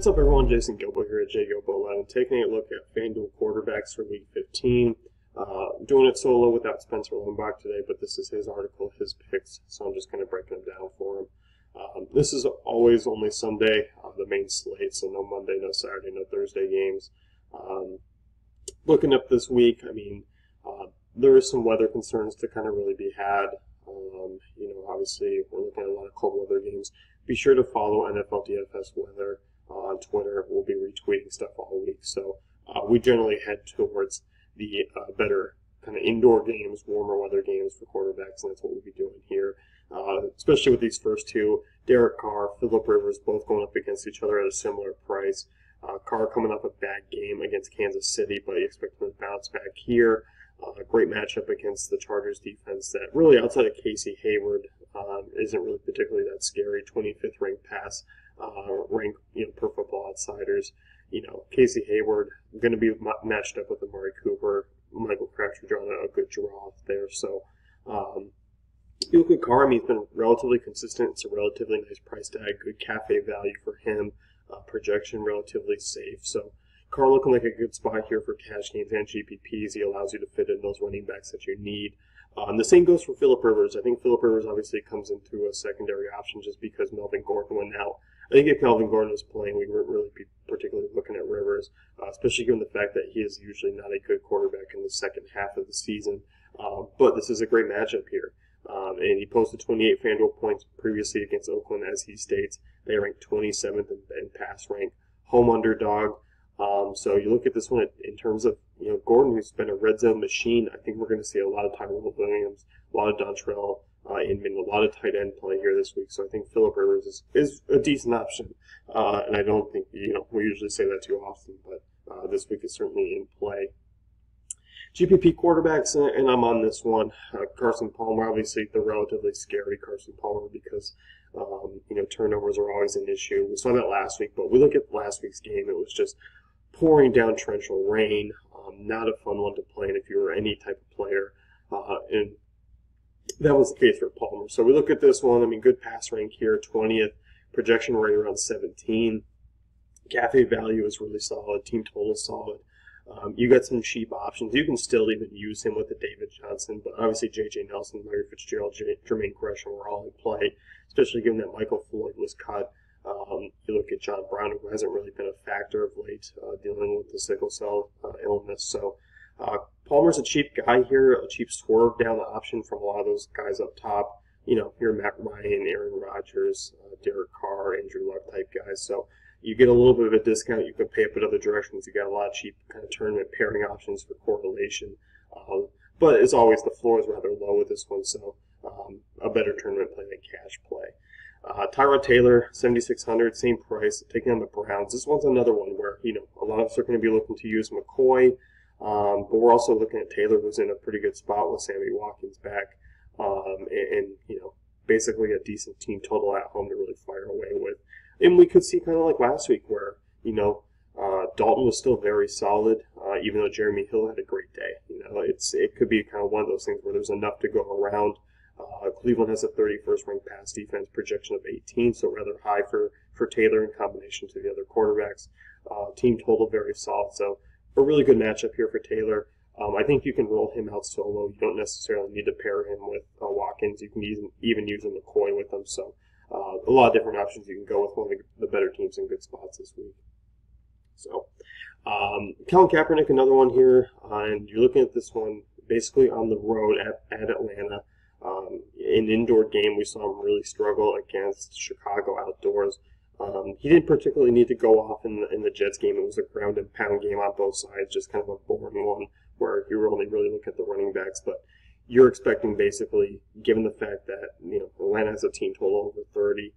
What's up, everyone? Jason Gilbo here at JGilbo11, taking a look at FanDuel quarterbacks for Week 15. Doing it solo without Spencer Lombach today, but this is his article, his picks, so I'm just kind of breaking them down for him. This is always only Sunday, the main slate, so no Monday, no Saturday, no Thursday games. Looking up this week, there is some weather concerns to kind of really be had. Obviously, we're looking at a lot of cold weather games. Be sure to follow NFL DFS Weather on Twitter. We'll be retweeting stuff all week. So we generally head towards the better kind of indoor games, warmer weather games for quarterbacks, and that's what we'll be doing here. Especially with these first two, Derek Carr, Phillip Rivers, both going up against each other at a similar price. Carr coming off a bad game against Kansas City, but you expect him to bounce back here. Great matchup against the Chargers defense that really, outside of Casey Hayward, isn't really particularly that scary. 25th ranked pass rank, per Football Outsiders. Casey Hayward going to be matched up with Amari Cooper. Michael Crabtree drawing a good draw there. So you look at Carr, he's been relatively consistent. It's a relatively nice price tag, good cafe value for him. Projection relatively safe. So Carr looking like a good spot here for cash games and GPPs. He allows you to fit in those running backs that you need. The same goes for Phillip Rivers. I think Phillip Rivers obviously comes into a secondary option just because Melvin Gordon went out. I think if Melvin Gordon was playing, we wouldn't really be particularly looking at Rivers, especially given the fact that he is usually not a good quarterback in the second half of the season. But this is a great matchup here. And he posted 28 FanDuel points previously against Oakland, as he states. They ranked 27th in pass rank. Home underdog. So you look at this one in terms of Gordon, who's been a red zone machine. I think we're going to see a lot of Tyrell Williams, a lot of Dontrell Inman, a lot of tight end play here this week. So I think Phillip Rivers is a decent option, and I don't think we usually say that too often, but this week is certainly in play. GPP quarterbacks, and I'm on this one. Carson Palmer, obviously the relatively scary Carson Palmer because turnovers are always an issue. We saw that last week, but we look at last week's game. It was just pouring down torrential rain. Not a fun one to play in if you were any type of player, and that was the case for Palmer. So we look at this one. Good pass rank here, 20th. Projection right around 17. Cafe value is really solid. Team total is solid. You got some cheap options. You can still even use him with the David Johnson, but obviously J.J. Nelson, Larry Fitzgerald, Jermaine Gresham were all in play, especially given that Michael Floyd was cut. You look at John Brown, who hasn't really been a factor of late, dealing with the sickle cell illness. So Palmer's a cheap guy here, a cheap swerve down the option from a lot of those guys up top. Your Matt Ryan, Aaron Rodgers, Derek Carr, Andrew Luck type guys. So you get a little bit of a discount. You can pay up in other directions. You got a lot of cheap kind of tournament pairing options for correlation. But as always, the floor is rather low with this one, so a better tournament play than cash play. Tyrod Taylor, 7,600, same price, taking on the Browns. This one's another one where, a lot of us are going to be looking to use McCoy, but we're also looking at Taylor, who's in a pretty good spot with Sammy Watkins back, and basically a decent team total at home to really fire away with. And we could see kind of like last week where, Dalton was still very solid, even though Jeremy Hill had a great day. It could be kind of one of those things where there's enough to go around. Cleveland has a 31st ranked pass defense, projection of 18, so rather high for Taylor in combination to the other quarterbacks. Team total very solid, so a really good matchup here for Taylor. I think you can roll him out solo. You don't necessarily need to pair him with Watkins. You can even use a McCoy with him. So a lot of different options. You can go with one of the better teams in good spots this week. So Colin Kaepernick, another one here, and you're looking at this one basically on the road at Atlanta. In an indoor game, we saw him really struggle against Chicago outdoors. He didn't particularly need to go off in the Jets game. It was a ground and pound game on both sides, just kind of a boring one where you were only really looking at the running backs. But you're expecting basically, given the fact that Atlanta has a team total over 30,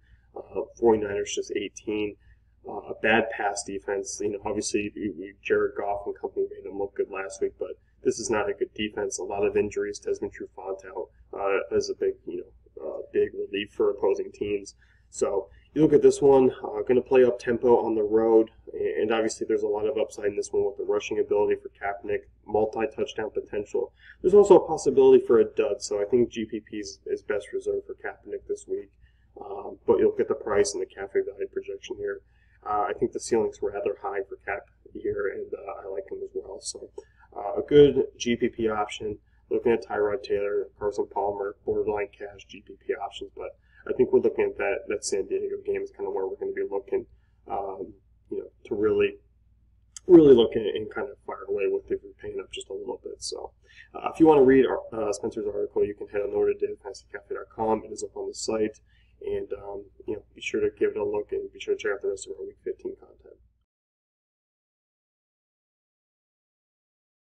49ers just 18, a bad pass defense. Obviously Jared Goff and company made them look good last week, but this is not a good defense. A lot of injuries. Desmond Trufant out as a big big relief for opposing teams. So you look at this one, going to play up tempo on the road, and obviously there's a lot of upside in this one with the rushing ability for Kaepernick, multi-touchdown potential. There's also a possibility for a dud, so I think GPP is best reserved for Kaepernick this week. But you'll get the price and the cafe value projection here. I think the ceiling's rather high for Cap here, and I like him as well. So a good GPP option. Looking at Tyrod Taylor, Carson Palmer, borderline cash GPP options, but I think we're looking at that San Diego game is kind of where we're going to be looking, to really look at it and kind of fire away with if you're paying up just a little bit. So if you want to read Spencer's article, you can head on over to dailyfantasycafe.com. It is up on the site, and be sure to give it a look and be sure to check out the rest of our Week 15 content.